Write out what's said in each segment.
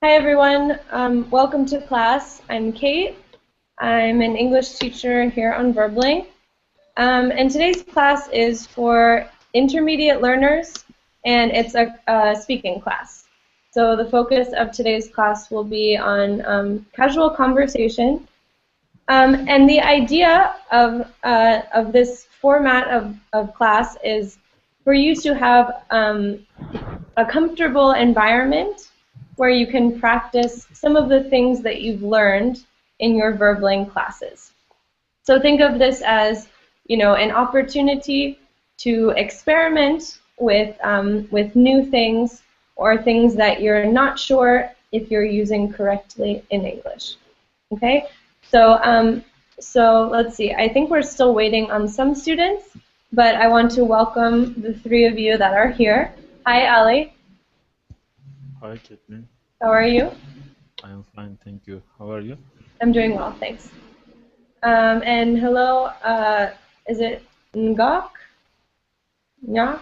Hi everyone, welcome to class. I'm Kate. I'm an English teacher here on Verbling. And today's class is for intermediate learners, and it's a speaking class. So the focus of today's class will be on casual conversation. And the idea of this format of class is for you to have a comfortable environment where you can practice some of the things that you've learned in your Verbling classes. So think of this as, an opportunity to experiment with new things or things that you're not sure if you're using correctly in English. Okay? So let's see. I think we're still waiting on some students, but I want to welcome the three of you that are here. Hi, Ali. Hi, Caitlin. How are you? I am fine, thank you. How are you? I'm doing well, thanks. And hello, is it Ngok? Yeah?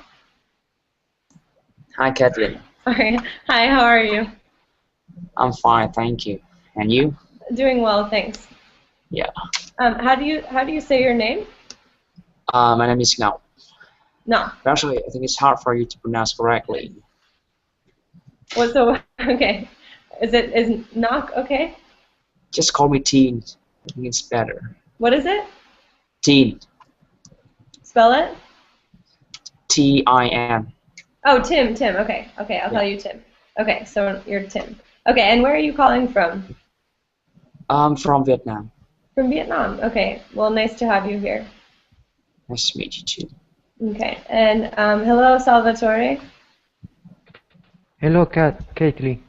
Hi, Kathleen. Alright. Hi, how are you? I'm fine, thank you. And you? Doing well, thanks. Yeah. How do you say your name? My name is Ngọc. No. Actually, I think it's hard for you to pronounce correctly. Okay. Is Knock okay? Just call me Teen. I think it's better. What is it? Teen. Spell it? T-I-N. Oh, Tim. Okay, I'll call you Tim. Okay, so you're Tim. Okay, and where are you calling from? I'm from Vietnam. From Vietnam. Okay. Well, nice to have you here. Nice to meet you too. Okay, and hello, Salvatore. Hello, Caitlin.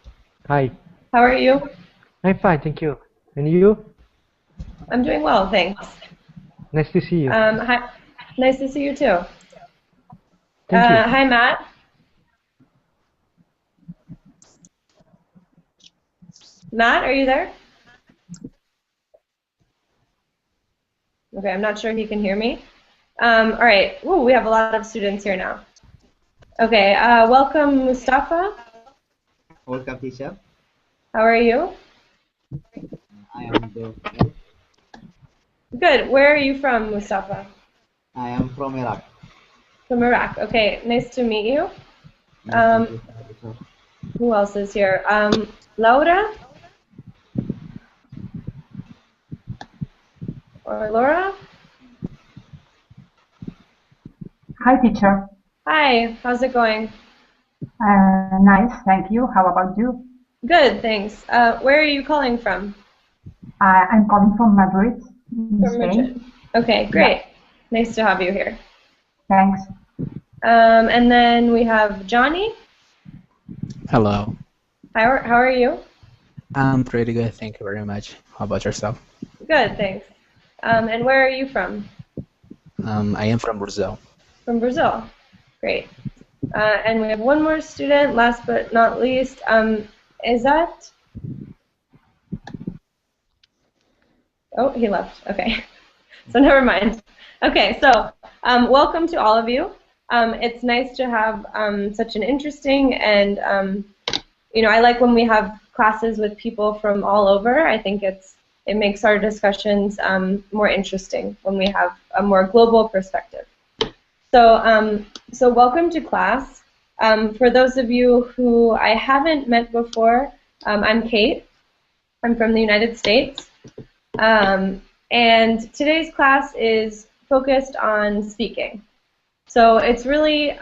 Hi. How are you? I'm fine, thank you. And you? I'm doing well, thanks. Nice to see you. Hi. Nice to see you too. Thank you. Hi, Matt. Matt, are you there? Okay, I'm not sure he can hear me. All right. Ooh, we have a lot of students here now. Okay, welcome, Mustafa. Welcome, teacher. How are you? I am doing fine. Good. Where are you from, Mustafa? I am from Iraq. From Iraq. Okay, nice to meet you. Nice to meet you, teacher. Who else is here? Laura? Or Laura? Hi, teacher. Hi, how's it going? Nice, thank you. How about you? Good, thanks. Where are you calling from? I'm calling from Madrid, in From Spain. Madrid. Okay, great. Yeah. Nice to have you here. Thanks. And then we have Johnny. Hello. How are you? I'm pretty good, thank you very much. How about yourself? Good, thanks. And where are you from? I am from Brazil. From Brazil. Great. And we have one more student, last but not least. Is that? Oh, he left. Okay. So never mind. Okay, so welcome to all of you. It's nice to have such an interesting and, I like when we have classes with people from all over. I think it makes our discussions more interesting when we have a more global perspective. So welcome to class. For those of you who I haven't met before, I'm Kate. I'm from the United States. And today's class is focused on speaking. So it's really,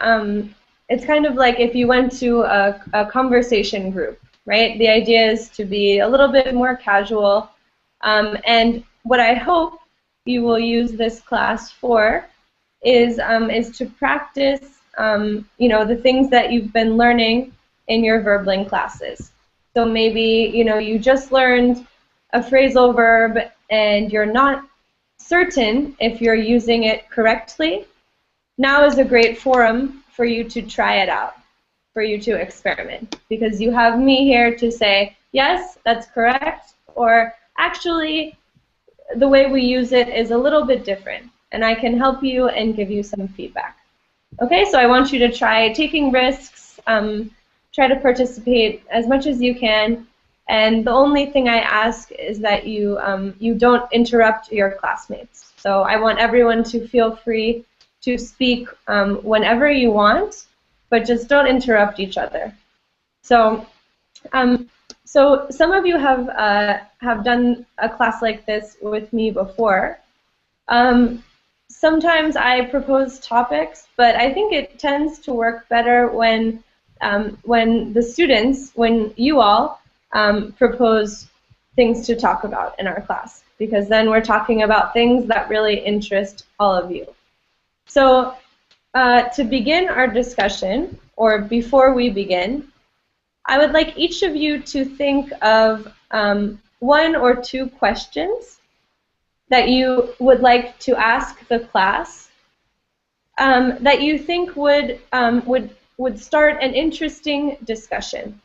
it's kind of like if you went to a conversation group, right? The idea is to be a little bit more casual. And what I hope you will use this class for is to practice, the things that you've been learning in your Verbling classes. So maybe, you just learned a phrasal verb and you're not certain if you're using it correctly. Now is a great forum for you to try it out, for you to experiment, because you have me here to say, yes, that's correct, or actually, the way we use it is a little bit different, and I can help you and give you some feedback. Okay, so I want you to try taking risks, try to participate as much as you can, And the only thing I ask is that you don't interrupt your classmates. So I want everyone to feel free to speak whenever you want, but just don't interrupt each other. So, so some of you have done a class like this with me before. Sometimes I propose topics, but I think it tends to work better when the students, when you all propose things to talk about in our class, because then we're talking about things that really interest all of you. So to begin our discussion, or before we begin, I would like each of you to think of one or two questions that you would like to ask the class that you think would start an interesting discussion.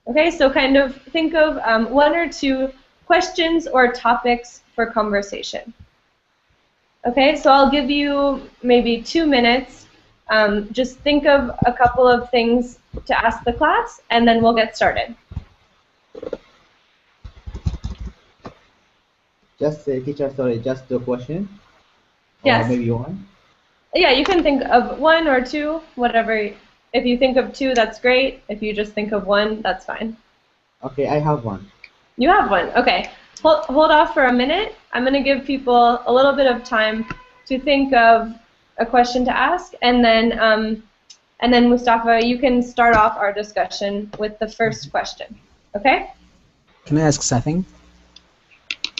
Okay, so kind of think of one or two questions or topics for conversation. Okay, so I'll give you maybe 2 minutes. Just think of a couple of things to ask the class, and then we'll get started. Just teacher, sorry, just the question. Yes. Or maybe one. Yeah, you can think of one or two, whatever. If you think of two, that's great. If you just think of one, that's fine. Okay, I have one. You have one. Okay. Hold off for a minute. I'm going to give people a little bit of time to think of a question to ask, and then Mustafa, you can start off our discussion with the first question. Okay? Can I ask something?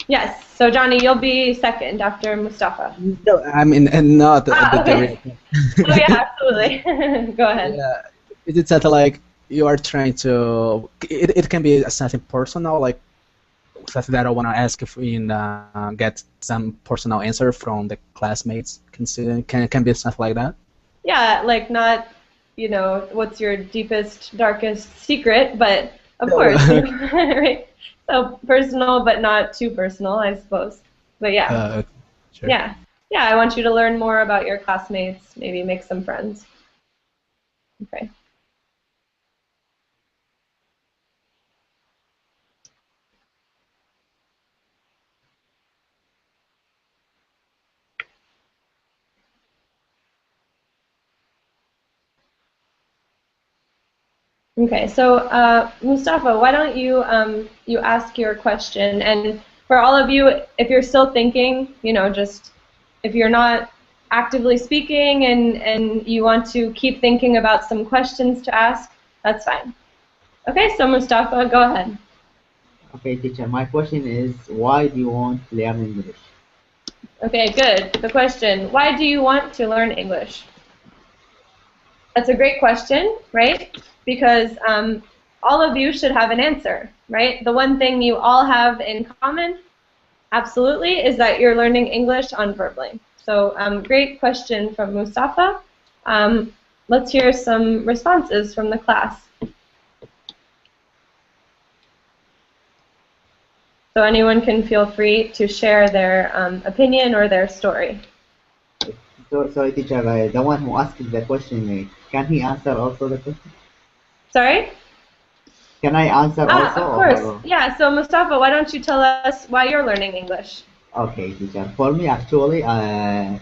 Yes. So Johnny, you'll be second after Mustafa. No, I mean, and not Okay. Oh yeah, absolutely. Go ahead. Yeah, it's that like you are trying to. It can be something personal, like something that I want to ask if we get some personal answer from the classmates. Can be something like that. Yeah, like not, what's your deepest, darkest secret, but of No. course, right? So personal, but not too personal, I suppose. But yeah, Sure. yeah, I want you to learn more about your classmates, maybe make some friends. Okay. Okay, so Mustafa, why don't you ask your question? And for all of you, if you're still thinking, just if you're not actively speaking and you want to keep thinking about some questions to ask, that's fine. Okay, so Mustafa, go ahead. Okay, teacher, my question is, why do you want to learn English? Okay, good. The question, why do you want to learn English? That's a great question, right? Because all of you should have an answer, right? The one thing you all have in common, absolutely, is that you're learning English on Verbling. So great question from Mustafa. Let's hear some responses from the class. So anyone can feel free to share their opinion or their story. So, sorry, teacher, the one who asked the question, can he answer also the question? Sorry? Can I answer also? Of course. Or? Yeah, so Mustafa, why don't you tell us why you're learning English? Okay, teacher. For me, actually, I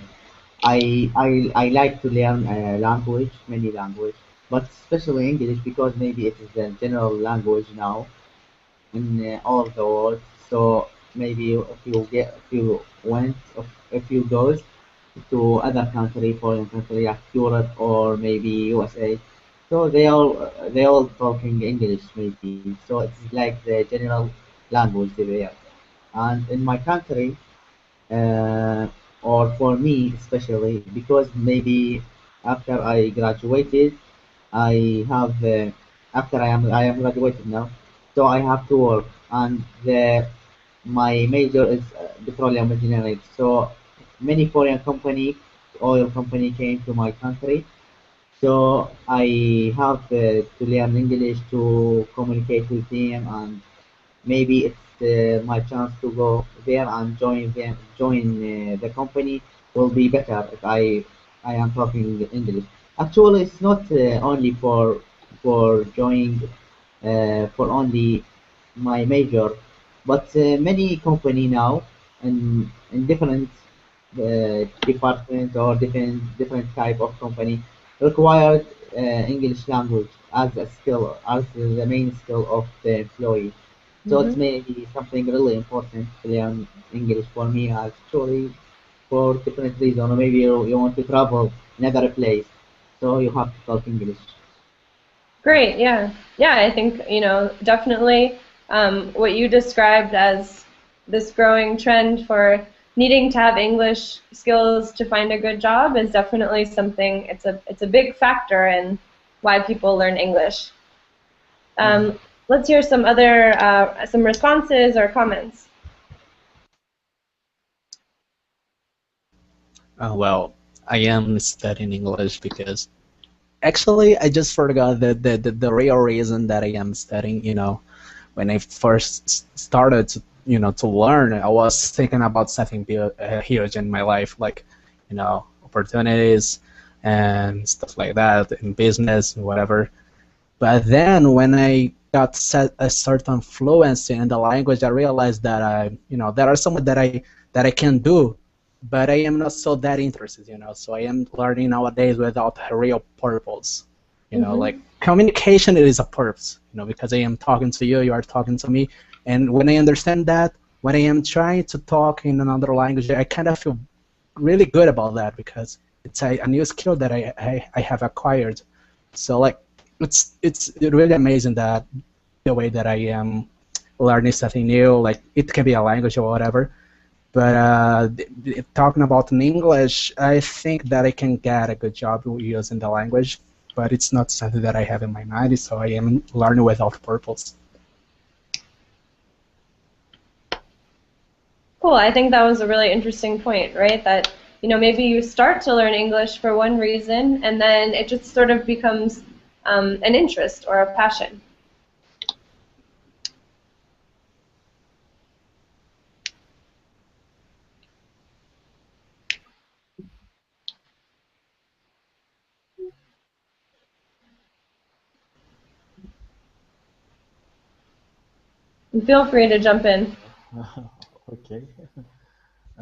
like to learn language, many language, but especially English because maybe it is the general language now in all of the world. So maybe if you goes to other country, foreign country like Europe or maybe USA, so they all talking English maybe. So it's like the general language there. And in my country, uh, or for me especially, because maybe after I graduated, I have after I am graduated now, so I have to work, and my major is petroleum engineering. So many foreign oil company came to my country, so I have to learn English to communicate with them, and maybe it's my chance to go there and join the company will be better if I am talking English. Actually, it's not only for joining for only my major. But many company now in different department or different type of company required English language as a skill, as the main skill of the employee. So it's Hmm. maybe something really important to learn English for me actually for different reasons. Or maybe you want to travel another place, so you have to talk English. Great, yeah. Yeah, I think, definitely what you described as this growing trend for needing to have English skills to find a good job is definitely something, it's a big factor in why people learn English. Yeah. Let's hear some other, some responses or comments. Well, I am studying English because actually I just forgot the real reason that I am studying. When I first started to learn, I was thinking about something huge in my life, like opportunities and stuff like that in business and whatever. But then when I got set a certain fluency in the language, I realized that there are some that I can do, but I am not so that interested. So I am learning nowadays without a real purpose. Hmm. Like communication, it is a purpose. Because I am talking to you, you are talking to me, and when I understand that, when I am trying to talk in another language, I kind of feel really good about that because it's a new skill that I have acquired. So like it's really amazing that the way that I am learning something new, like it can be a language or whatever. But talking about in English, I think that I can get a good job using the language, but it's not something that I have in my mind, so I am learning without purpose. Cool. I think that was a really interesting point, right? That, maybe you start to learn English for one reason, and then it just sort of becomes an interest or a passion. And feel free to jump in. Okay.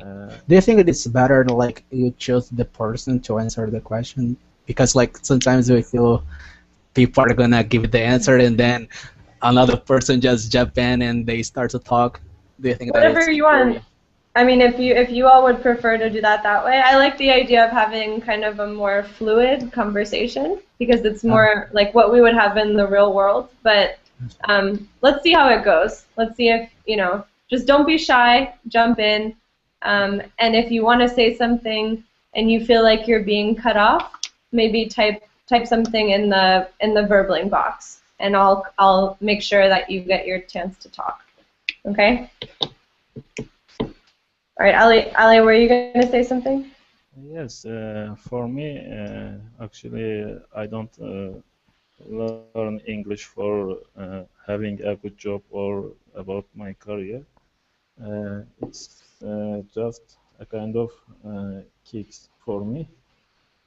Uh, Do you think it is better like you choose the person to answer the question? Because like sometimes we feel people are gonna give the answer and then another person just jump in and they start to talk. Do you think that Whatever it's you very want. I mean, if you all would prefer to do that way, I like the idea of having kind of a more fluid conversation because it's more like what we would have in the real world. But let's see how it goes. Let's see if just don't be shy, jump in, and if you want to say something and you feel like you're being cut off, maybe type something in the verbling box, and I'll make sure that you get your chance to talk. Okay. All right, Ali, were you going to say something? yes, for me, actually, I don't learn English for having a good job or about my career. It's just a kind of kicks for me.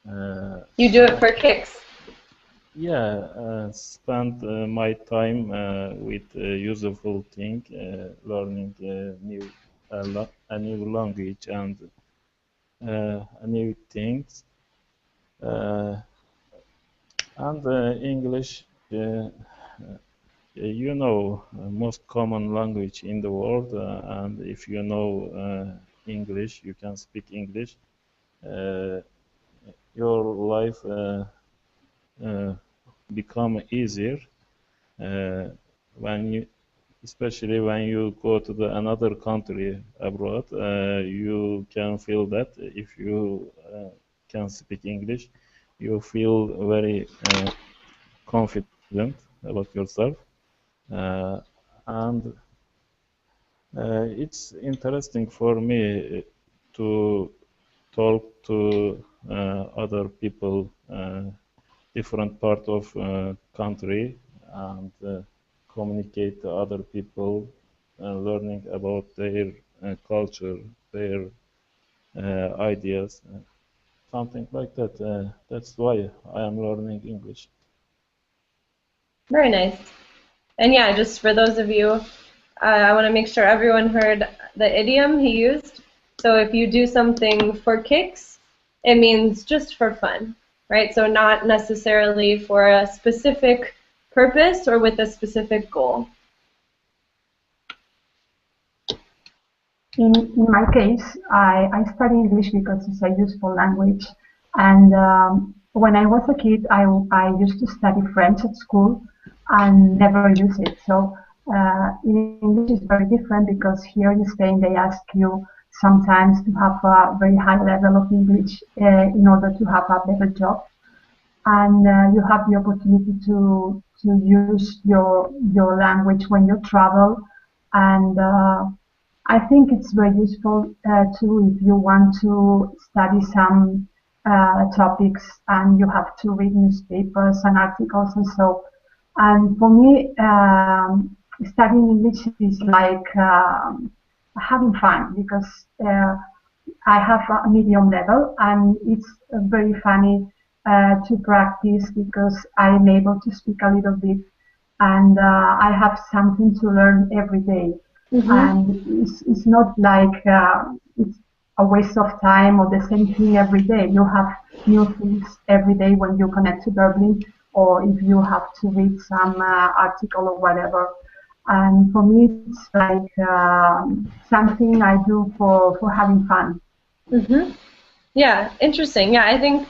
Uh, You do it for kicks. yeah, spend my time with useful thing, learning a new language and new things. Uh, and English, most common language in the world, and if you know English, you can speak English. Uh, your life uh, become easier uh, when you, especially when you go to another country abroad. You can feel that if you can speak English, you feel very confident about yourself. Uh, and It's interesting for me to talk to other people, different part of country, and communicate to other people, learning about their culture, their ideas, something like that. That's why I am learning English. Very nice. And yeah, just for those of you I want to make sure everyone heard the idiom he used. So if you do something for kicks, it means just for fun, right? So not necessarily for a specific purpose or with a specific goal. In my case, I study English because it's a useful language. And when I was a kid, I used to study French at school and never use it. So in English is very different because here in Spain they ask you sometimes to have a very high level of English in order to have a better job. And you have the opportunity to use your language when you travel. And I think it's very useful too if you want to study some topics and you have to read newspapers and articles and so. And for me, studying English is like having fun because I have a medium level and it's very funny to practice because I'm able to speak a little bit and I have something to learn every day. And it's not like it's a waste of time or the same thing every day. You have new things every day when you connect to Berlin or if you have to read some article or whatever. And for me, it's like something I do for having fun. Yeah, interesting. Yeah, I think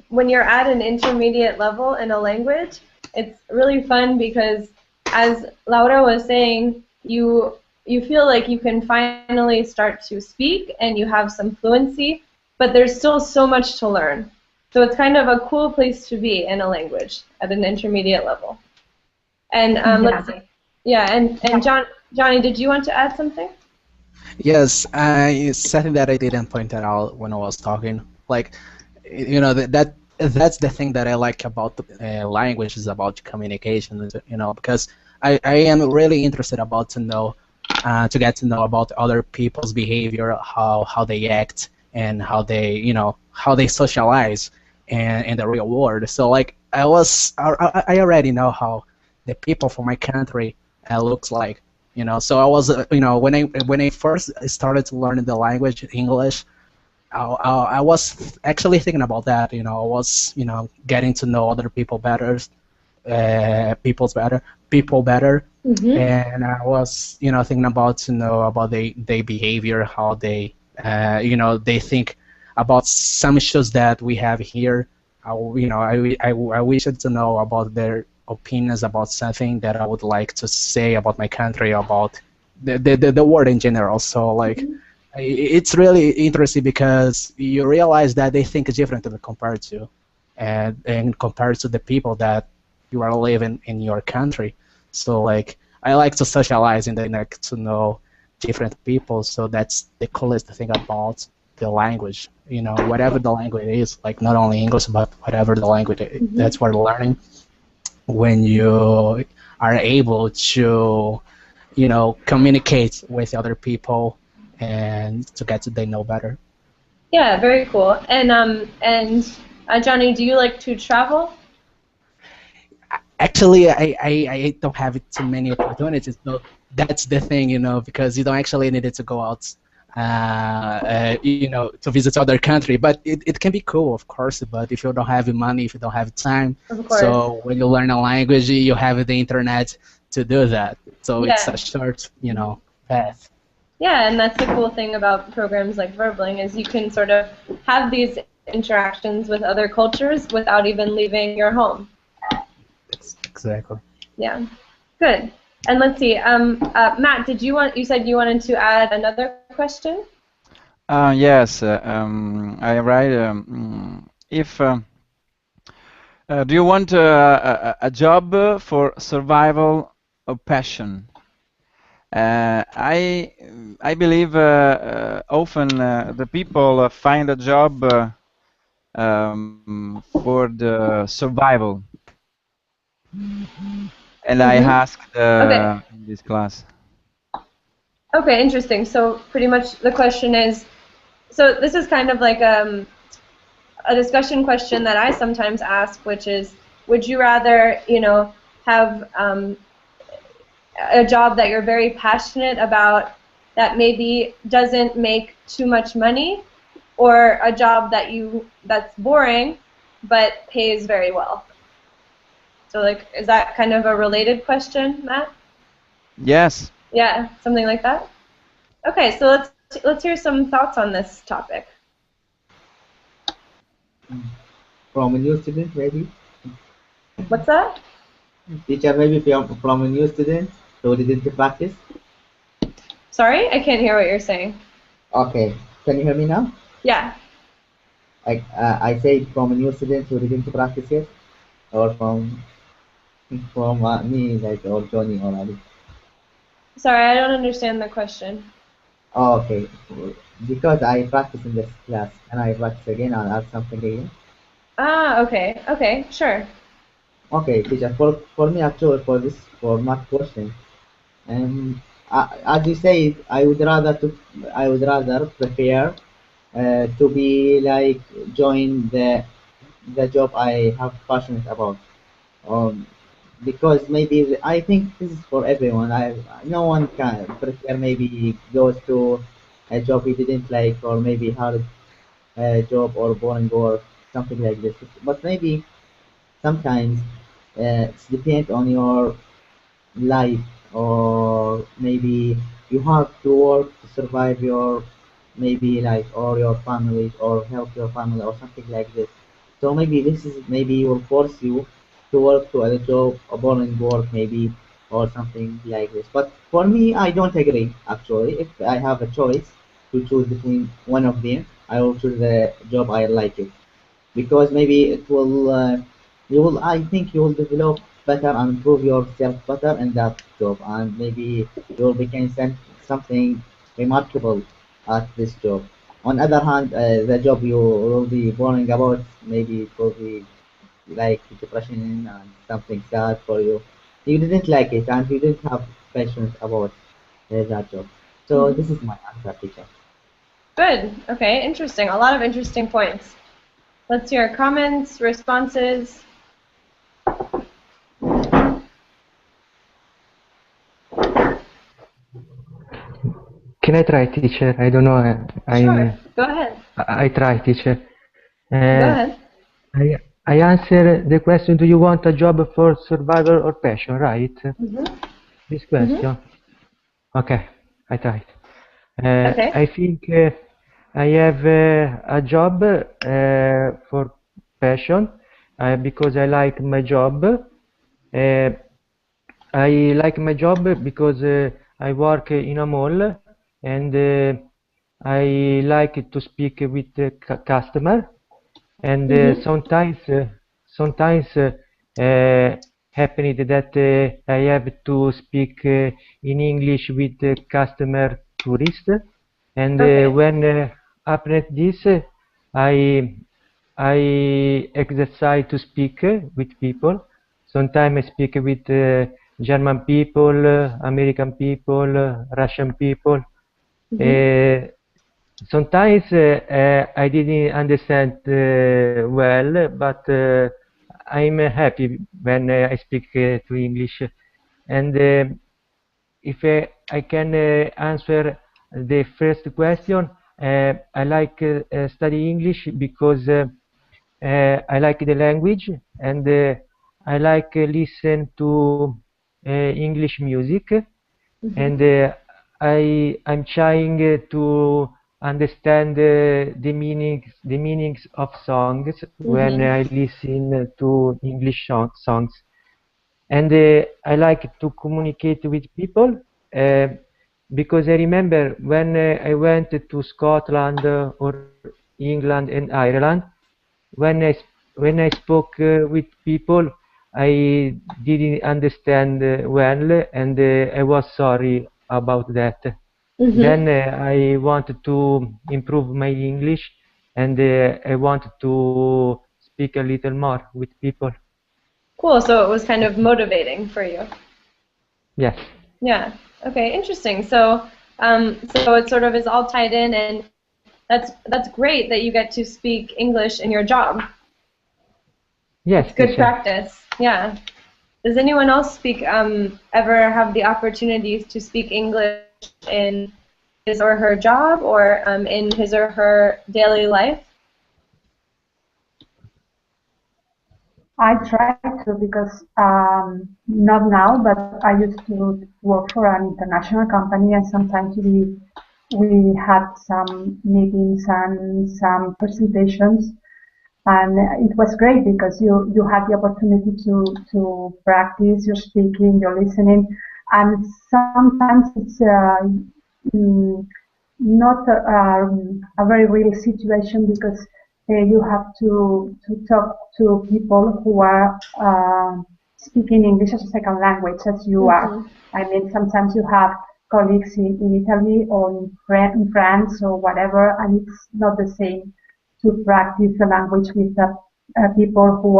when you're at an intermediate level in a language, it's really fun because, as Laura was saying, you feel like you can finally start to speak and you have some fluency, but there's still so much to learn. So it's kind of a cool place to be in a language at an intermediate level. And let's see. Yeah, and Johnny, did you want to add something? Yes, something that I didn't point it out when I was talking. Like, you know, that's the thing that I like about language is about communication. You know, because I am really interested about to get to know about other people's behavior, how they act, and how they socialize in the real world. So like I already know how the people from my country looks like. You know, so I was, when I first started to learn the language English, I was actually thinking about that. You know, I was, getting to know other people better, people better, and I was, thinking about to know about their behavior, how they, they think about some issues that we have here. I wish to know about their opinions about something that I would like to say about my country, about the world in general. So like, it's really interesting because you realize that they think differently compared to, and compared to the people that you are living in your country. So like, I like to socialize and I like to know different people. So that's the coolest thing about the language. You know, whatever the language is, like not only English, but whatever the language that's what we're learning. When you are able to, communicate with other people and to get to they know better. Yeah, very cool. And Johnny, do you like to travel? Actually, I don't have too many opportunities. So that's the thing, because you don't actually need it to go out, to visit other country. But it can be cool, of course. But if you don't have money, if you don't have time, so when you learn a language, you have the internet to do that. So it's a short, path. Yeah, and that's the cool thing about programs like Verbling is you can sort of have these interactions with other cultures without even leaving your home. Exactly. Yeah, good. And let's see, Matt, you said you wanted to add another question? Yes, I write, if do you want a job for survival or passion? I believe often the people find a job for the survival, and I asked in this class. Okay, interesting. So pretty much the question is, so this is kind of like a discussion question that I sometimes ask, which is, would you rather, have a job that you're very passionate about that maybe doesn't make too much money, or a job that's boring but pays very well? So like, is that kind of a related question, Matt? Yes. Yeah, something like that. Okay, so let's hear some thoughts on this topic. From a new student, maybe? What's that? Teacher, maybe from a new student who didn't practice? Sorry, I can't hear what you're saying. Okay, can you hear me now? Yeah. I said from a new student who didn't practice yet, or from me, like, or Johnny or Ali. Sorry, I don't understand the question. Oh, okay, because I practice in this class, and I practice again, I'll add something again. Ah, okay, okay, sure. Okay, teacher, for me actually for this for my question, as you said, I would rather prefer to be like join the job I have passionate about. Um, because maybe I think this is for everyone. No one can prefer maybe goes to a job he didn't like, or maybe hard job or boring work, something like this. But maybe sometimes it's depend on your life, or maybe you have to work to survive your maybe life or your family or help your family or something like this. So maybe this is maybe will force you to work to a job, a boring work maybe, or something like this. But for me, I don't agree actually. If I have a choice to choose between one of them, I will choose the job I like it, because maybe it will you will I think you will develop better and improve yourself better in that job, and maybe you will become something remarkable at this job. On other hand, the job you will be boring about, maybe it will be like depression and something sad for you. You didn't like it and you didn't have passion about that job. So Mm-hmm. this is my answer, teacher. Good. Okay, interesting. A lot of interesting points. Let's hear comments, responses. Can I try, teacher? I don't know. Sure. Go ahead. I try, teacher. Go Uh, ahead. I answer the question, do you want a job for survival or passion, right? Mm-hmm. This Mm-hmm. question. Okay, I tried. Okay. I think I have a job for passion because I like my job. I like my job because I work in a mall, and I like to speak with the customer, and Mm-hmm. sometimes happened that I have to speak in English with the customer tourist, and Okay. when happened this, I I exercise to speak with people. Sometimes I speak with German people, American people, Russian people. Mm-hmm. Uh, Sometimes I didn't understand well, but I'm happy when I speak to English. And if I can answer the first question, I like study English because I like the language, and I like listen to English music, Mm-hmm. and I'm trying to understand the meanings of songs when Mm-hmm. I listen to English songs, and I like to communicate with people uh, because I remember when I went to Scotland or England and Ireland, when I spoke with people, I didn't understand well, and I was sorry about that. Mm-hmm. Then I wanted to improve my English, and I wanted to speak a little more with people. Cool. So it was kind of motivating for you. Yes, Yeah. Okay. Interesting. So it sort of is all tied in, and that's great that you get to speak English in your job. yes, It's good teacher. practice. Yeah. Does anyone else speak ever have the opportunities to speak English in his or her job or in his or her daily life? I try to because not now, but I used to work for an international company, and sometimes we had some meetings and some presentations, and it was great because you had the opportunity to practice your speaking, your listening, and sometimes it's mm, not a very real situation because you have to talk to people who are speaking English as a second language as you are. I mean, sometimes you have colleagues in Italy or in France or whatever, and it's not the same to practice the language with the people who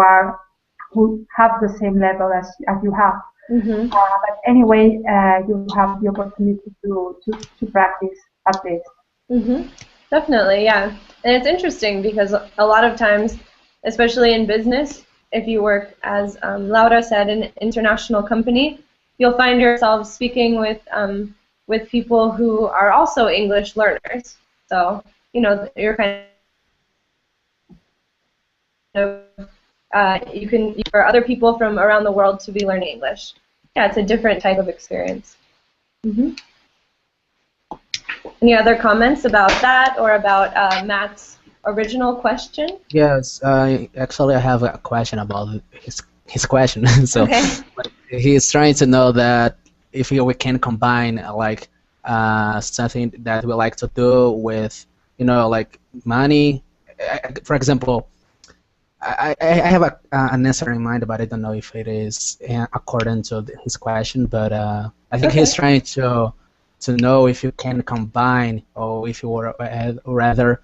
have the same level as you have. But anyway, you have the opportunity to practice at least. Definitely, yeah. And it's interesting because a lot of times, especially in business, if you work, as Laura said, in an international company, you'll find yourself speaking with people who are also English learners. So, you know, you're kind of, for other people from around the world to be learning English. Yeah, it's a different type of experience. Any other comments about that or about Matt's original question? Yes, actually, I have a question about his question. So, Okay. like, he's trying to know that if we can combine something that we like to do with, like money. For example, I have an answer in mind, but I don't know if it is according to his question. But I think he's trying to know if you can combine, or if you were rather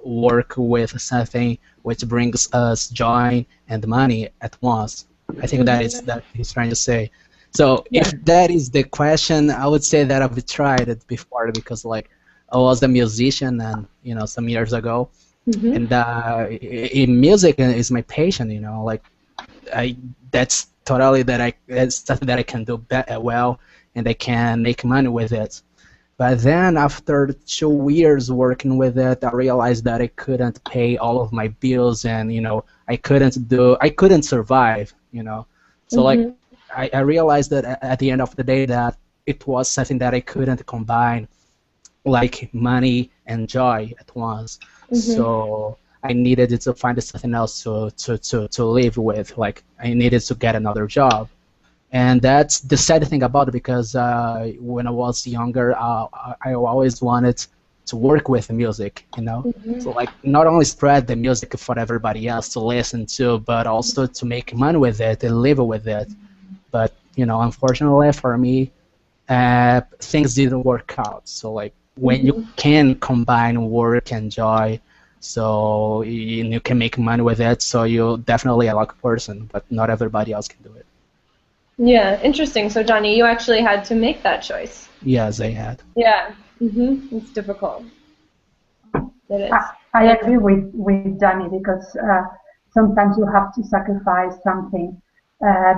work with something which brings us joy and money at once. I think that he's trying to say. So if that is the question, I would say that I've tried it before because like I was a musician and some years ago, and music is my passion. Like that's totally that's something that I can do well, and I can make money with it. But then after 2 years working with it, I realized that I couldn't pay all of my bills, and I couldn't survive. So like I realized that at the end of the day that it was something that I couldn't combine, like money and joy at once. So I needed to find something else to live with. Like I needed to get another job. And that's the sad thing about it because when I was younger, I always wanted to work with music, So like not only spread the music for everybody else to listen to, but also to make money with it and live with it. But unfortunately for me, things didn't work out. So like when you can combine work and joy, so you can make money with it, so you're definitely a lucky person, but not everybody else can do it. Yeah, interesting. So Johnny, you actually had to make that choice. Yes, I had. Yeah. It's difficult. It is. I agree with Johnny because sometimes you have to sacrifice something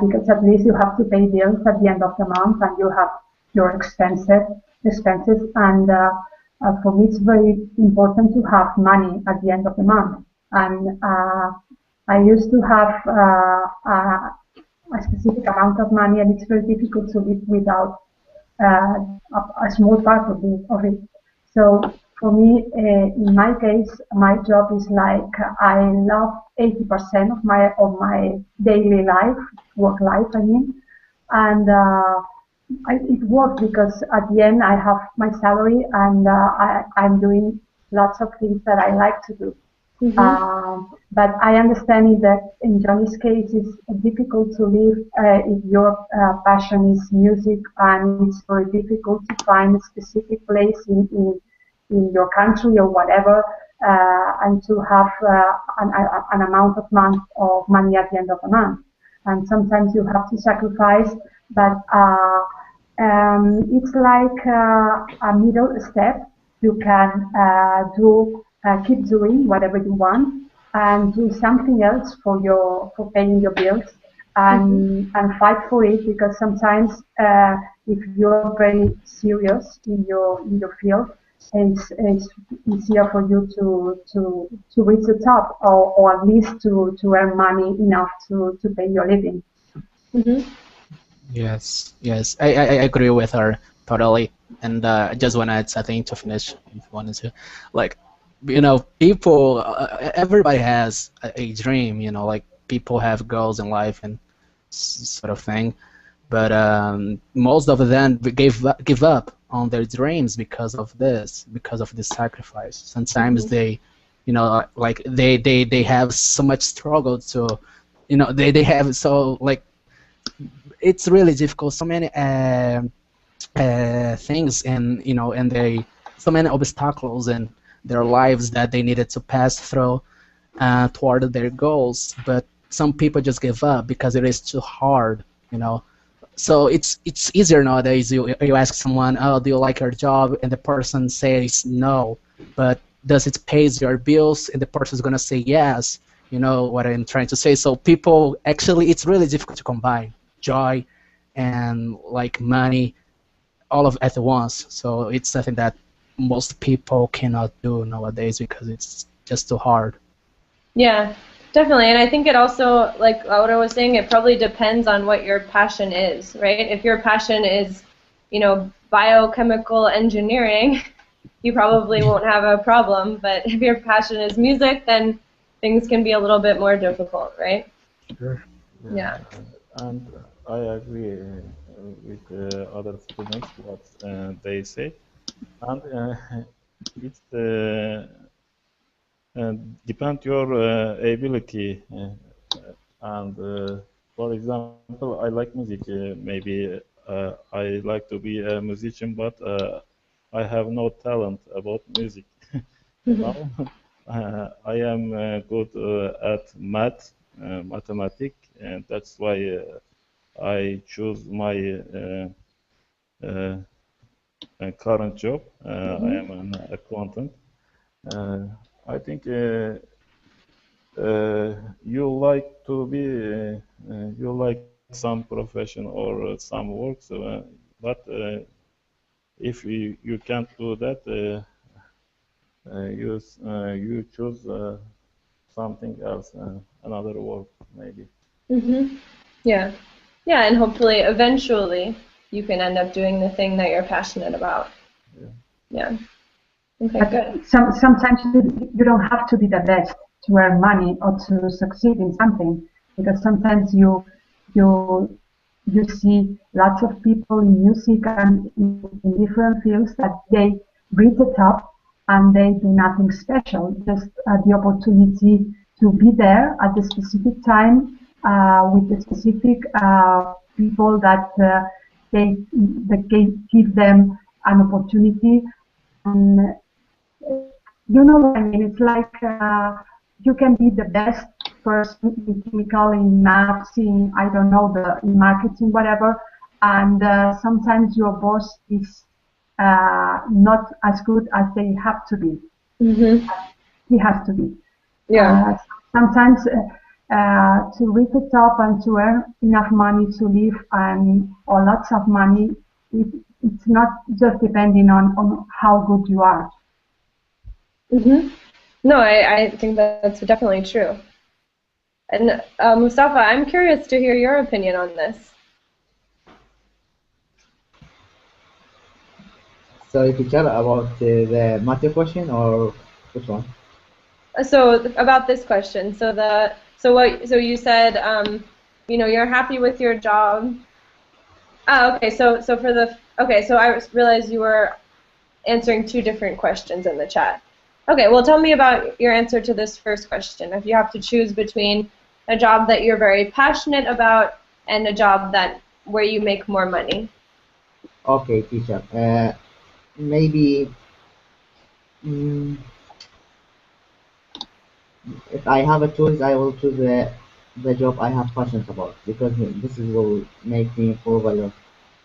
because at least you have to pay bills at the end of the month and you have your expenses and for me it's very important to have money at the end of the month, and I used to have a specific amount of money, and it's very difficult to live without a small part of it. So for me, in my case, my job is like I love 80% of my daily life, work life, I mean, and it works because at the end I have my salary and I'm doing lots of things that I like to do. But I understand that in Johnny's case it's difficult to live if your passion is music, and it's very difficult to find a specific place in your country or whatever, and to have an amount of money at the end of the month. And sometimes you have to sacrifice, but it's like a middle step. You can keep doing whatever you want and do something else for paying your bills, and fight for it, because sometimes if you're very serious in your field, it's easier for you to reach the top, or at least to earn money enough to pay your living. Hmm. Yes, yes, I agree with her totally. And I just want to add something to finish, if you wanted to. Like, people, everybody has a dream, like people have goals in life and sort of thing. But most of them give up on their dreams because of this, because of this sacrifice. Sometimes they, like they have so much struggle to, they have so like it's really difficult. So many things, and they so many obstacles in their lives that they needed to pass through toward their goals. But some people just give up because it is too hard. So it's easier nowadays. You ask someone, oh, do you like your job? And the person says no, but does it pays your bills? And the person's gonna say yes. You know what I'm trying to say? So people actually, it's really difficult to combine joy and like money all of at once. So it's something that most people cannot do nowadays because it's just too hard. Yeah, definitely. And I think it also, like Laura was saying, it probably depends on what your passion is, right? If your passion is, biochemical engineering, you probably won't have a problem. But if your passion is music, then things can be a little bit more difficult, right? Sure. Yeah, Yeah. and I agree with other students what they say, and it's depend your ability. And for example, I like music. Maybe I like to be a musician, but I have no talent about music. Now I am good at mathematics, and that's why I choose my uh, current job. I am an accountant. Uh, I think you like to be you like some profession or some work. So, but if you can't do that, you choose something else, another work maybe. Hmm. Yeah. Yeah, and hopefully, eventually, you can end up doing the thing that you're passionate about. Yeah. Yeah. Okay, But good. sometimes you don't have to be the best to earn money or to succeed in something, because sometimes you you see lots of people in music and in different fields that they reach the top and they do nothing special, just the opportunity to be there at the specific time with the specific people that give them an opportunity. And you know what I mean? It's like you can be the best person in chemical, in maths, in I don't know, in marketing, whatever, and sometimes your boss is not as good as they have to be. Hmm. He has to be. Yeah. Sometimes to reach the top and to earn enough money to live and or lots of money, it, it's not just depending on how good you are. Hmm. No, I think that's definitely true. And Mustafa, I'm curious to hear your opinion on this. Sorry, teacher, about the matter question or which one? So about this question, so you said, you're happy with your job. Oh, okay. So I realized you were answering two different questions in the chat. Okay, well, tell me about your answer to this first question. If you have to choose between a job that you're very passionate about and a job where you make more money. Okay, teacher. Maybe mm, if I have a choice, I will choose the job I have passion about, because will make me improve a lot.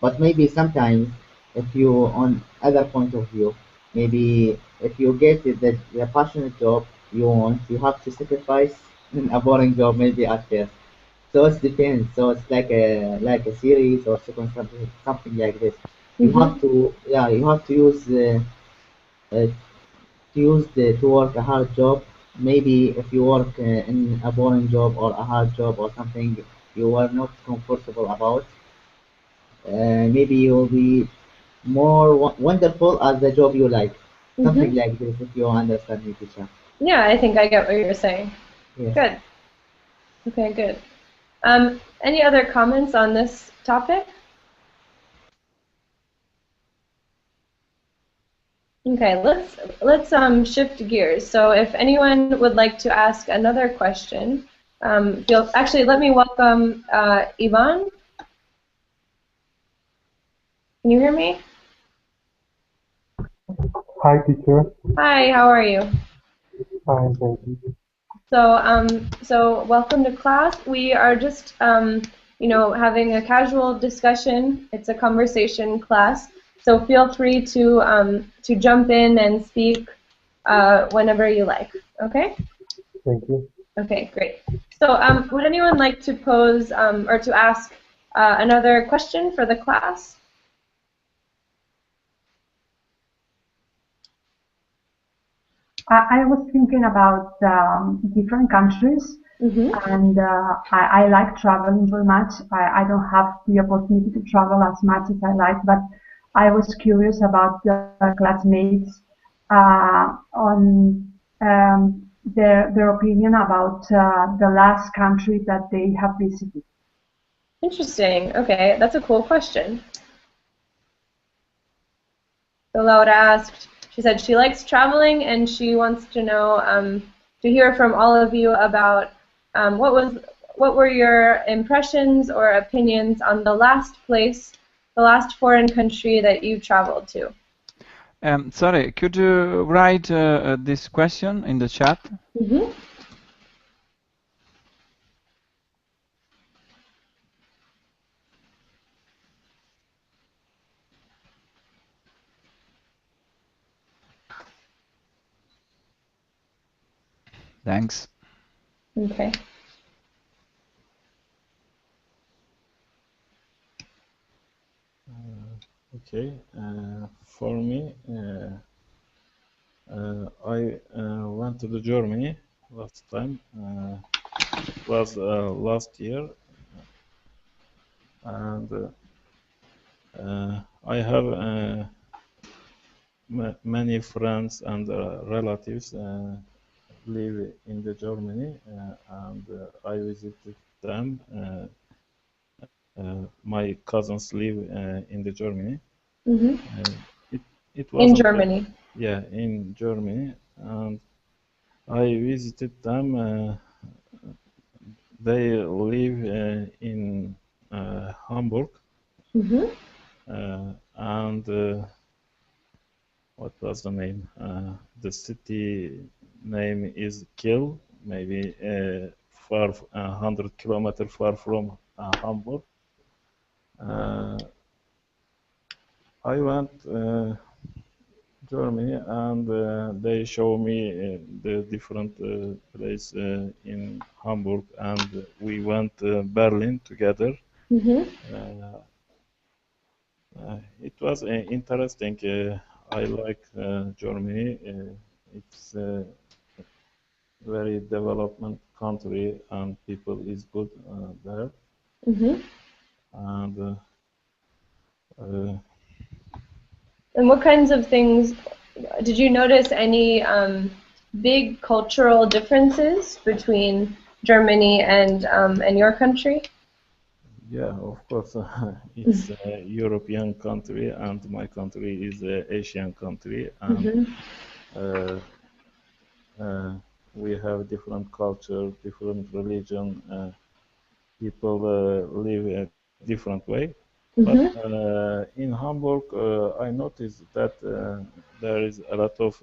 But maybe sometimes, if you on other point of view, maybe if you get the passionate job you want, you have to sacrifice a boring job maybe at first. So it depends. So it's like a series or sequence, something like this. You Mm-hmm. have to, yeah, you have to uh, to work a hard job. Maybe if you work in a boring job or a hard job or something you are not comfortable about, maybe you will be more wonderful at the job you like. Mm-hmm. Something like this, if you understand me, teacher. Yeah, I think I get what you're saying. Yes. Good. Okay, good. Any other comments on this topic? Okay, let's shift gears. So if anyone would like to ask another question, feel actually let me welcome Ivan. Can you hear me? Hi, teacher. Hi, how are you? Fine, thank you. So welcome to class. We are just having a casual discussion. It's a conversation class. So feel free to jump in and speak whenever you like. Okay? Thank you. Okay, great. So would anyone like to pose or to ask another question for the class? I was thinking about different countries, Mm-hmm. and I like traveling very much. I don't have the opportunity to travel as much as I like, but I was curious about the classmates on their opinion about the last country that they have visited. Interesting. Okay, that's a cool question. So Laura asked, she said she likes traveling and she wants to know, to hear from all of you about what were your impressions or opinions on the last foreign country that you traveled to? Sorry, could you write this question in the chat? Mm-hmm. Thanks. Okay. Okay, for me, I went to the Germany last time. It was last year, and I have many friends and relatives live in the Germany, and I visited them. My cousins live in the Germany. Mm-hmm. It it In wasn't Germany. yeah, in Germany, and I visited them. They live in Hamburg, Mm-hmm. and what was the name? The city name is Kiel, maybe far 100 kilometers far from Hamburg. Uh, I went Germany, and they show me the different place in Hamburg, and we went Berlin together. Mm-hmm. It was interesting. I like Germany. It's a very development country, and people is good there. Mm-hmm. And uh, And what kinds of things did you notice any big cultural differences between Germany and your country? yeah, of course, it's a European country, and my country is a Asian country, and Mm-hmm. uh, uh, we have different culture, different religion. People live a different way. But Mm-hmm. in Hamburg, I noticed that there is a lot of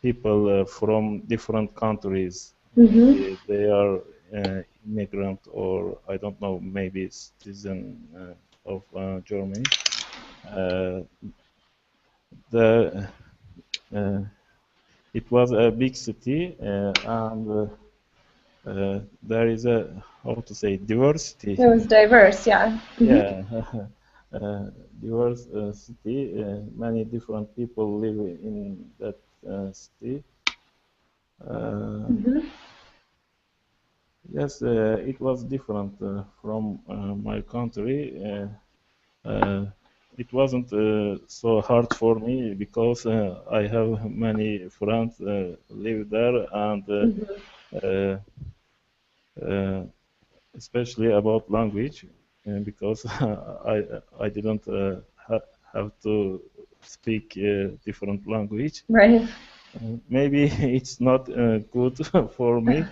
people from different countries. Mm-hmm. They are immigrant, or I don't know, maybe citizen of Germany. Uh, the uh, it was a big city, and there is a how to say, diversity. It was diverse, yeah. Yeah, diverse city. Many different people live in that city. Yes, it was different from my country. It wasn't so hard for me because I have many friends live there, and uh, uh, especially about language, because I didn't ha have to speak different language. Right. Maybe it's not good for me.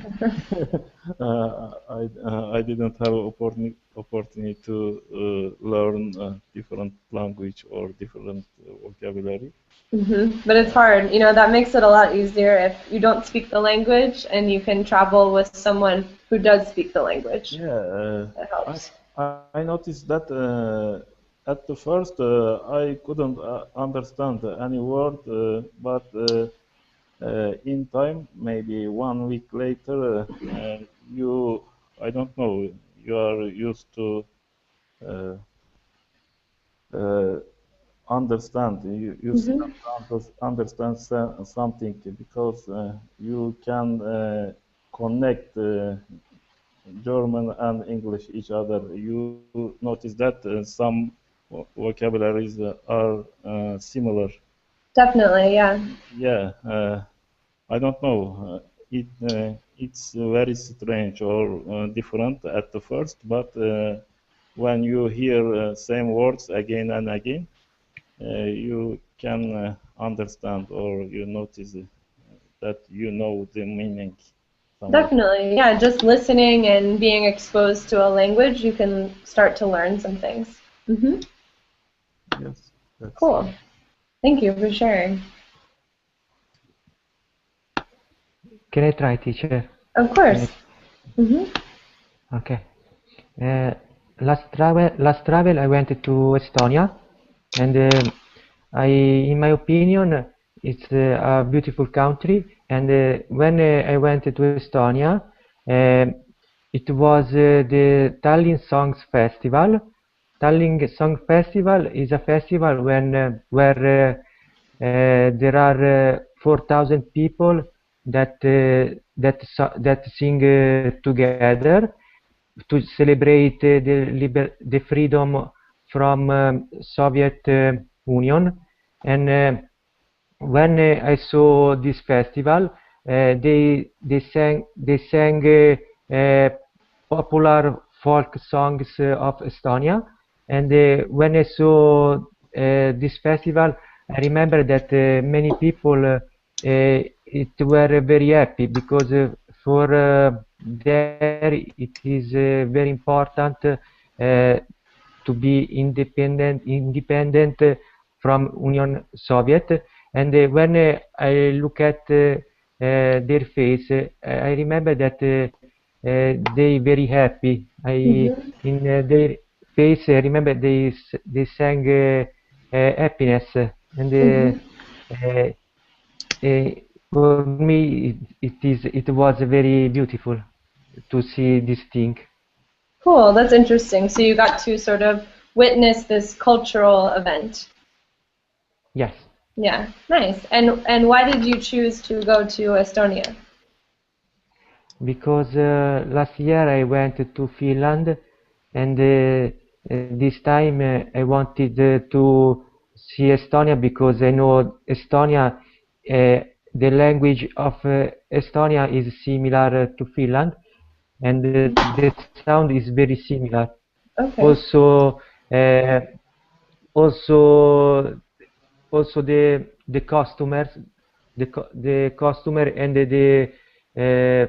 I didn't have opportunity to learn different language or different vocabulary. But it's hard. That makes it a lot easier if you don't speak the language and you can travel with someone who does speak the language. Yeah, That helps. I noticed that at the first I couldn't understand any word, but in time, maybe 1 week later, I don't know, you are used to uh, uh, understand. You start to understand something because you can connect German and English each other. You notice that some vocabularies are similar. Definitely, yeah. Yeah, I don't know. It's very strange or different at the first, but when you hear same words again and again, you can understand or you notice that you know the meaning somewhat. Definitely, yeah. Just listening and being exposed to a language, you can start to learn some things. Yes, that's Cool. Thank you for sharing. Can I try, teacher? Of course. Okay. Uh, last travel, I went to Estonia, and in my opinion, it's a beautiful country. And when I went to Estonia, it was the Tallinn Songs Festival. Tallinn Song Festival is a festival where there are 4,000 people that sing together to celebrate the freedom from Soviet Union. And when I saw this festival, they sang popular folk songs of Estonia. And when I saw this festival, I remember that many people it were very happy because for there it is very important to be independent from Union Soviet. And when I look at their face, I remember that they very happy. In their face, I remember they sang happiness, and uh, uh, for me it was very beautiful to see this thing. Cool. That's interesting. So you got to sort of witness this cultural event. Yes. Yeah. Nice. And why did you choose to go to Estonia? Because last year I went to Finland, and this time I wanted to see Estonia because I know Estonia, the language of Estonia is similar to Finland, and the sound is very similar. Okay. Also, also, also the customers, the customer and uh,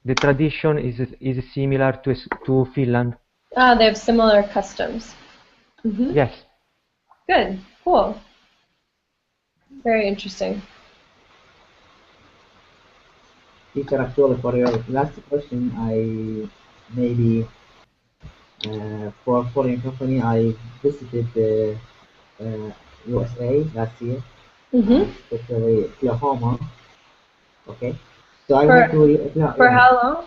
the tradition is similar to Finland. Ah, they have similar customs. Yes. Good. Cool. Very interesting. Teacher, actually, for your last question, I maybe for a foreign company, I visited the USA last year, especially Oklahoma. Okay, so I went For to for yeah, how long?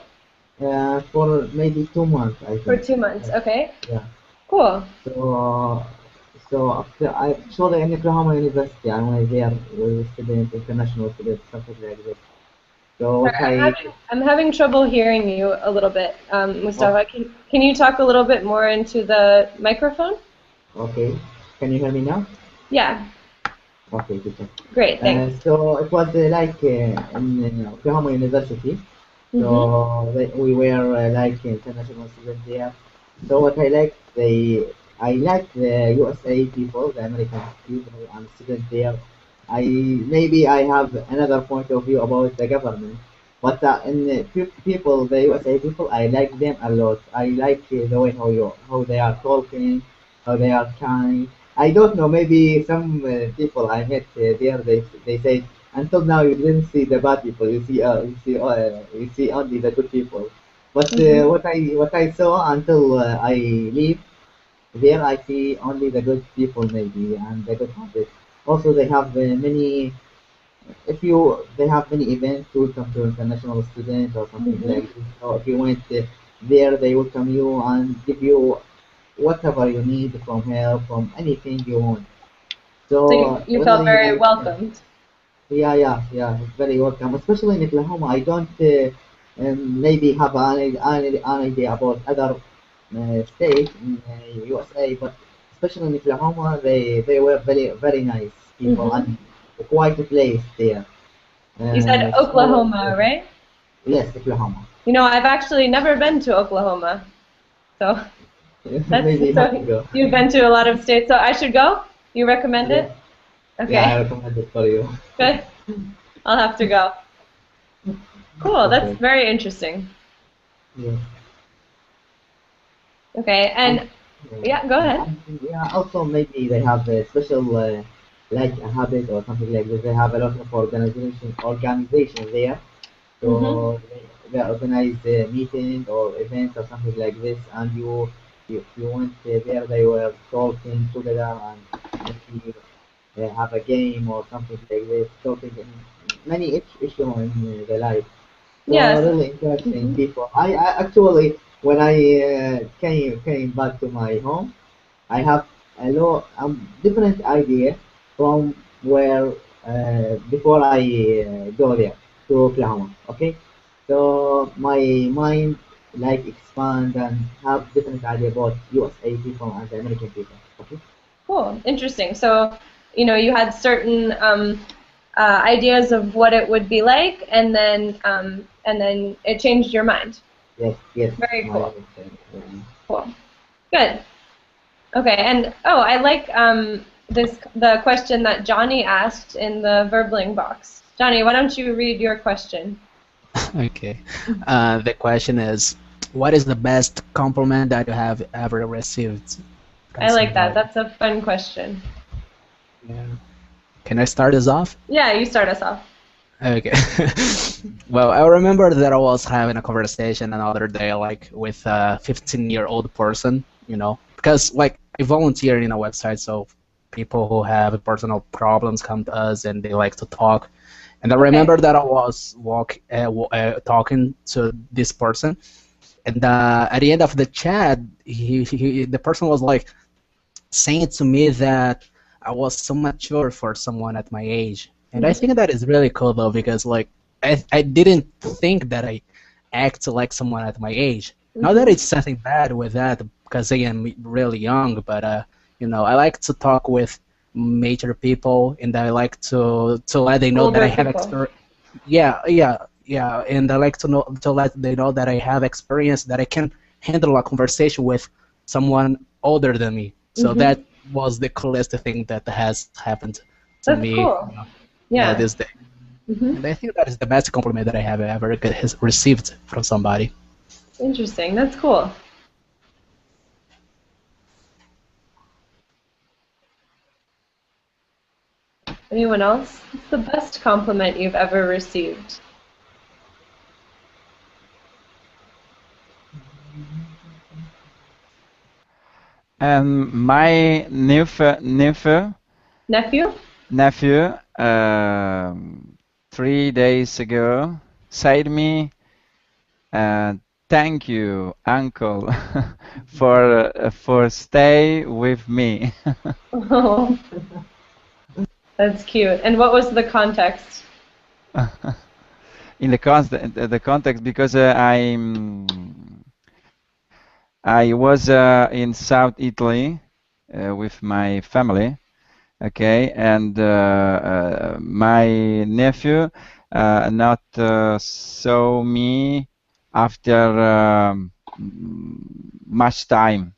For maybe 2 months, I For think. 2 months. Okay. Yeah. Cool. So after I actually in Oklahoma University, I was there with a student, international student, something like this. So Sorry, what I I'm having trouble hearing you a little bit, Mustafa. okay, Can you talk a little bit more into the microphone? okay. Can you hear me now? Yeah. Okay, good. Great. Thanks. So it was like in Oklahoma University. Mhm. So we were like international students there. So what I like the USA people, the American people and students there. Maybe I have another point of view about the government, but in the people, the USA people, I like them a lot. I like the way how they are talking, how they are kind. I don't know. Maybe some people I met there, they say until now you didn't see the bad people. You see only the good people. But Mhm. what I saw until I leave there, I see only the good people maybe and the good habits. Also, they have many. If you they have many events to welcome to international students or something Mhm. like this. So if you went there, they welcome you and give you whatever you need from help, from anything you want. So So you felt really very like welcomed. yeah, very welcome. Especially in Oklahoma, I don't maybe have an idea about other states in USA, but especially in Oklahoma, they were very nice people Mhm. and quite a place there. You said So Oklahoma, right? yes, Oklahoma. You know, I've actually never been to Oklahoma. So that's Maybe you have to so go. you've been to a lot of states. So I should go? You recommend Yeah, it? yeah, I Okay. recommend it for you. Good. I'll have to go. Cool. That's Okay. very interesting. Yeah. Okay. And And yeah, go ahead. yeah, also maybe they have a special like a habit or something like this. They have a lot of organization there. Mhm. So they organize meetings or events or something like this, and you went there. They were talking together and maybe have a game or something like this, talking in many issue in the life. So Yes. really interesting Mhm. people. I actually when I came back to my home. I have a lot different idea from where before I go there to Oklahoma. Okay, so my mind like expand and have different idea about USA people and the American people. Okay. Cool. Interesting. So, you know, you had certain ideas of what it would be like, and then it changed your mind. Yes, yes, Very my cool. Cool. Good. Okay. And oh, I like the question that Johnny asked in the Verbling box. Johnny, why don't you read your question? Okay. The question is, what is the best compliment that you have ever received from I like that. somebody? That's a fun question. Yeah. Can I start this off? Yeah, you start us off. Okay. Well, I remember that I was having a conversation another day, like with a 15-year-old person, because like I volunteer in a website, so people who have personal problems come to us and they like to talk. And I Okay. remember that I was talking to this person, and at the end of the chat, the person was like saying to me that I was so mature for someone at my age. And I Mhm. think that is really cool though, because like I didn't think that I act like someone at my age. Not that Mhm. it's something bad with that, because I am really young, but I like to talk with major people, and I like to let them know that I Older have people. experience. Yeah, and I like to let they know that I have experience, that I can handle a conversation with someone older than me. So Mhm. that was the coolest thing that has happened to That's me, cool. yeah, Yeah. this day. Mhm. And I think that is the best compliment that I have ever received from somebody. Interesting. That's cool. Anyone else? What's the best compliment you've ever received? And my Nephew? nephew, 3 days ago, said me, uh, thank you, Uncle, for stay with me. Oh, that's cute. And what was the context? In the context, because I was in South Italy with my family, okay, and my nephew not saw me after much time,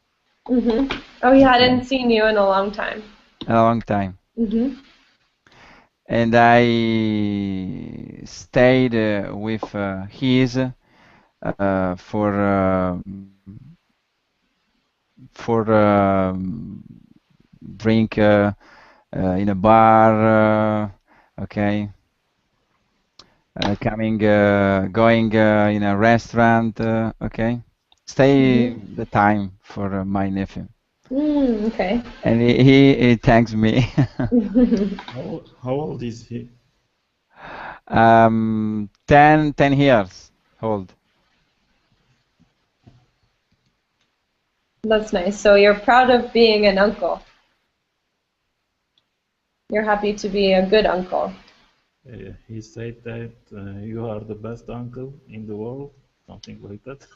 Oh, he okay, hadn't seen you in a long time. a long time, and I stayed with his for drink in a bar, okay, going in a restaurant, okay. Stay the time for my nephew, Okay. and he thanks me. How old is he? 10 years old. That's nice. So you're proud of being an uncle. You're happy to be a good uncle. He said that you are the best uncle in the world, something like that.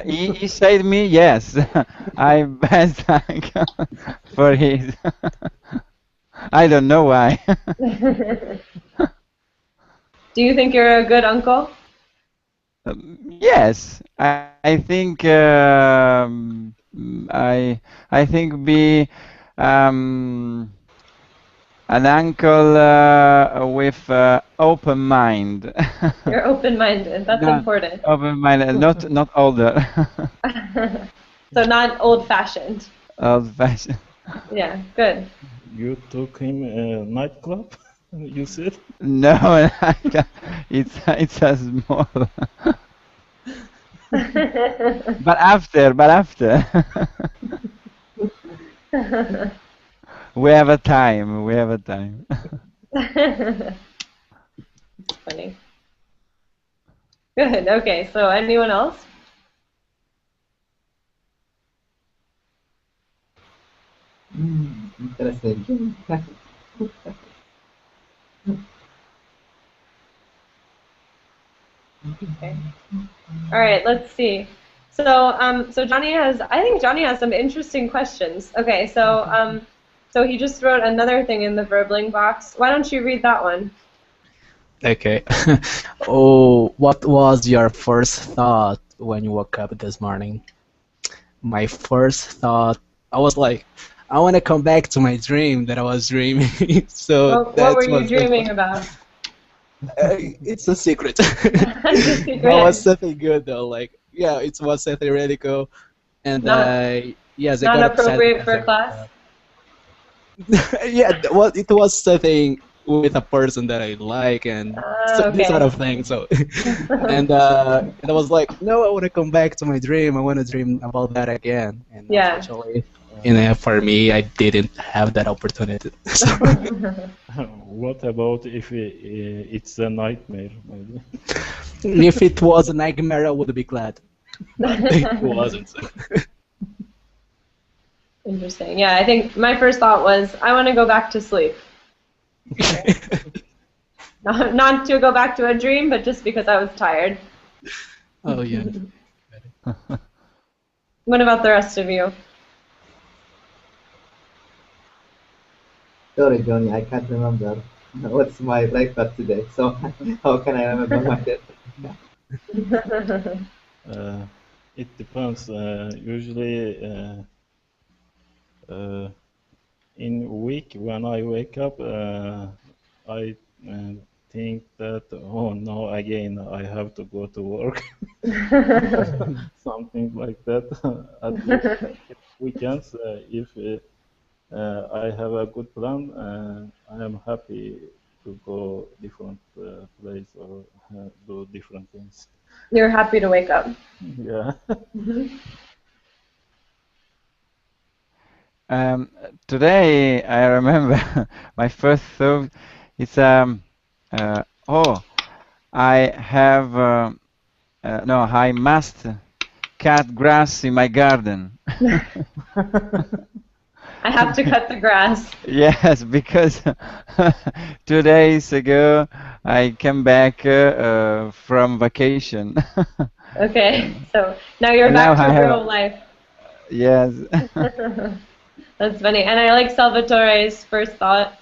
He said me yes. I best uncle for his. I don't know why. Do you think you're a good uncle? Yes, I think I think be um, an uncle with open mind. You're open-minded. That's Not important. open mind, not older. So not old-fashioned. Old fashioned. Yeah, good. You took him a nightclub, you said? No, it's a small. But after. We have a time. We have a time. It's funny. Good. Okay. So anyone else? Interesting. Okay. All right. Let's see. So Johnny has. I think Johnny has some interesting questions. Okay. So he just wrote another thing in the verbling box. Why don't you read that one? Okay. Oh, what was your first thought when you woke up this morning? My first thought, I was like, I want to come back to my dream that I was dreaming. So What were that you was the dreaming about? it's a secret. It's a That was secret. something good though. Like, yeah, it was something really cool. And Not yes, I not got upset appropriate because for class. yeah, well, it was something with a person that I like and so, this sort Okay. of thing. So, and I was like, no, I want to come back to my dream. I want to dream about that again. And Yeah. unfortunately, for me, I didn't have that opportunity. So, What about if it's a nightmare, maybe? if it was a nightmare, I would be glad. But it wasn't. So. Interesting. Yeah, I think my first thought was I want to go back to sleep. Not to go back to a dream, but just because I was tired. Oh yeah. What about the rest of you? Sorry, Johnny, I can't remember what's my breakfast today. So how can I remember my day? Uh, it depends. Usually, uh, in week when I wake up, I think that, oh no, again I have to go to work, something like that. At least weekends, if I have a good plan, I am happy to go different place or do different things. You're happy to wake up. Yeah. Um, Today I remember my first thought is oh, I have No, I must cut grass in my garden. I have to cut the grass. Yes, because 2 days ago I came back from vacation. Okay, And, so now you're and now back to I real have, life. yes. That's funny. And I like Salvatore's first thought.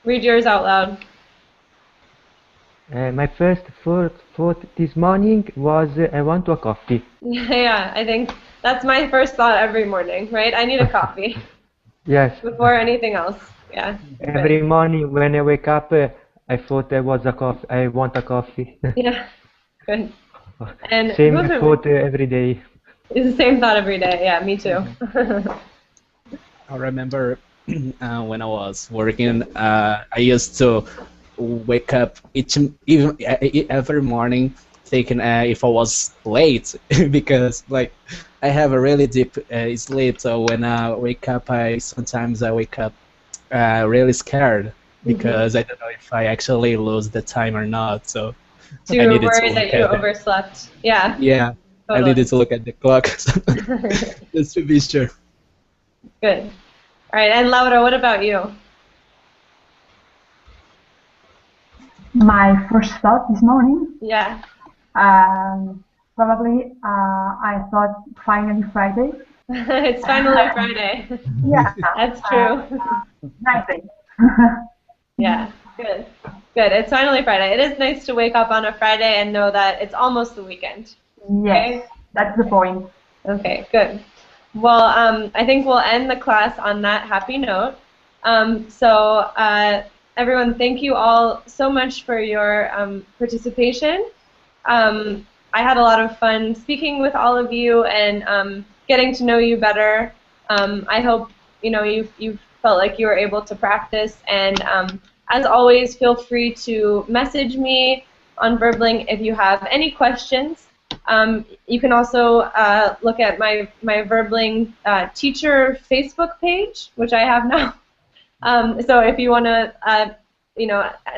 Read yours out loud. My first thought this morning was I want a coffee. Yeah, I think that's my first thought every morning, right? I need a coffee Yes, before anything else. Yeah, every good. morning when I wake up, I thought I want a coffee. Yeah, good. And Same those are thought every day. it's the same thought every day. Yeah, me too. I remember when I was working, I used to wake up every morning thinking if I was late because like I have a really deep sleep. So when I wake up, I wake up really scared because I don't know if I actually lose the time or not. So So I you were needed to worried look that you at it. overslept. Yeah, Yeah, I totally. needed to look at the clock just to be sure. Good. All right, and Laura, what about you? My first thought this morning, Yeah. probably I thought finally Friday. It's finally Friday. Yeah, That's true. nice day. Yeah, good. Good. It's finally Friday. It is nice to wake up on a Friday and know that it's almost the weekend. Yes, Okay? that's the point. Okay, good. Well, I think we'll end the class on that happy note. Everyone, thank you all so much for your participation. I had a lot of fun speaking with all of you and getting to know you better. I hope you felt like you were able to practice. And as always, feel free to message me on Verbling if you have any questions. You can also look at my Verbling teacher Facebook page, which I have now. So if you want to,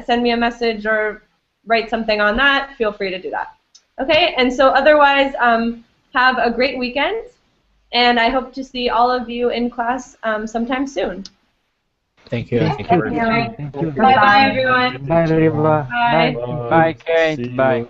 send me a message or write something on that, feel free to do that. Okay, and so otherwise, have a great weekend, and I hope to see all of you in class sometime soon. Thank you. Yes, Thank you thank very you. much. Thank you. Bye bye, Goodbye. everyone. Bye, everyone. Bye. Bye. Bye, See Kate. Bye. you.